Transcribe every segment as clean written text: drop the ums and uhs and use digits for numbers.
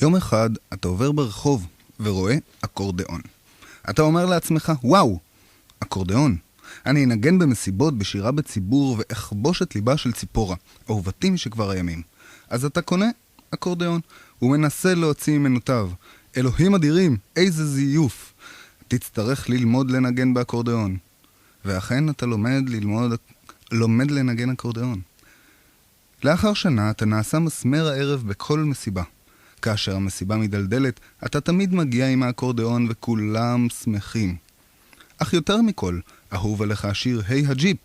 יום אחד אתה עובר ברחוב ורואה אקורדיאון. אתה אומר לעצמך, וואו, אקורדיאון. אני אנגן במסיבות, בשירה בציבור ואכבוש את ליבה של ציפורה, אהובתי משכבר הימים. אז אתה קונה אקורדיאון ומנסה להוציא ממנותיו. אלוהים אדירים, איזה זיוף. תצטרך ללמוד לנגן באקורדיאון. ואכן אתה לומד לנגן אקורדיאון. לאחר שנה אתה נעשה מסמר הערב בכל מסיבה. כאשר המסיבה מדלדלת, אתה תמיד מגיע עם האקורדיאון וכולם שמחים. אך יותר מכל, אהוב עליך השיר היי הג'יפ,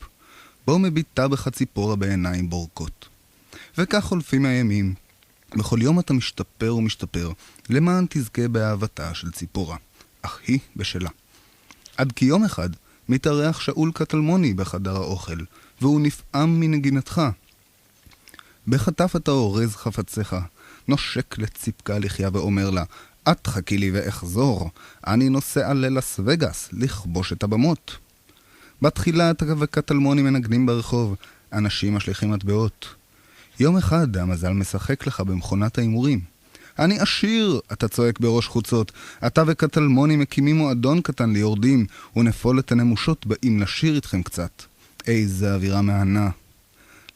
בו מביטה בך ציפורה בעיניים בורקות. וכך חולפים הימים. בכל יום אתה משתפר ומשתפר, למען תזכה באהבתה של ציפורה, אך היא בשלה. עד כי יום אחד מתארח שאול קטלמוני בחדר האוכל, והוא נפעם מנגינתך. בחטף אתה אורז חפציך, נושק לציפקה לחיה ואומר לה, את חכי לי ואחזור, אני נוסע ללס וגאס לכבוש את הבמות. בתחילה אתה וקטלמוני מנגנים ברחוב, אנשים משליחים מטבעות. יום אחד המזל משחק לך במכונת האימורים. אני עשיר, אתה צועק בראש חוצות, אתה וקטלמוני מקימים מועדון קטן ליורדים, ונפולת הנמושות באים לשיר איתכם קצת. איזה אווירה מהנה.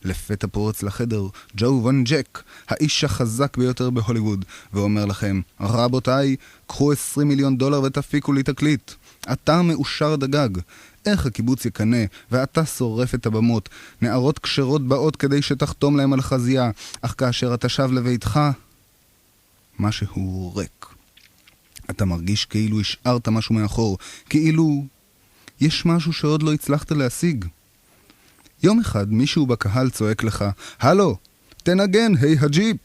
לפתע פורץ לחדר ג'ו ון ג'ק, האיש החזק ביותר בהוליווד, ואומר לכם, רבותיי, קחו $20 מיליון ותפיקו לי תקליט. אתה מאושר דגג. איך הקיבוץ יקנה, ואתה שורף את הבמות. נערות כשרות באות כדי שתחתום להם על חזייה, אך כאשר אתה שב לביתך, משהו ריק. אתה מרגיש כאילו השארת משהו מאחור, כאילו יש משהו שעוד לא הצלחת להשיג. יום אחד מישהו בקהל צועק לך, הלו, תנגן, היי הג'יפ.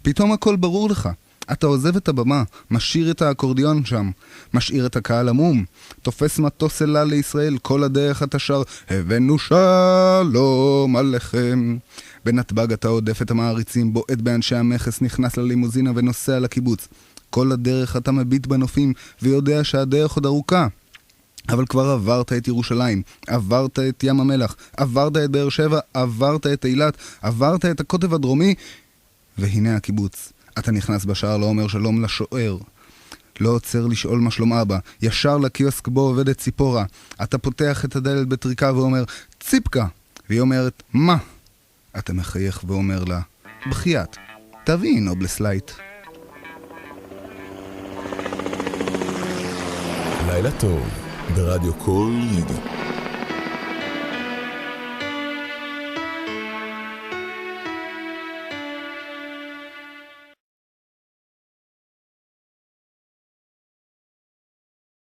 פתאום הכל ברור לך. אתה עוזב את הבמה, משאיר את האקורדיון שם, משאיר את הקהל המום, תופס מטוס אלה לישראל, כל הדרך אתה שר, הבאנו שלום עליכם. בנתב"ג אתה עודף את המעריצים, בועט באנשי המכס, נכנס ללימוזינה ונוסע לקיבוץ. כל הדרך אתה מביט בנופים ויודע שהדרך עוד ארוכה. אבל כבר עברת את ירושלים, עברת את ים המלח, עברת את באר שבע, עברת את אילת, עברת את הקוטב הדרומי, והנה הקיבוץ. אתה נכנס בשער, לא אומר שלום לשוער. לא עוצר לשאול מה שלום אבא. ישר לקיוסק בו עובדת ציפורה. אתה פותח את הדלת בטריקה ואומר, ציפקה. והיא אומרת, מה? אתה מחייך ואומר לה, בחייאת, תביאי נובלס לייט. לילה טוב, ברדיו כל ידי.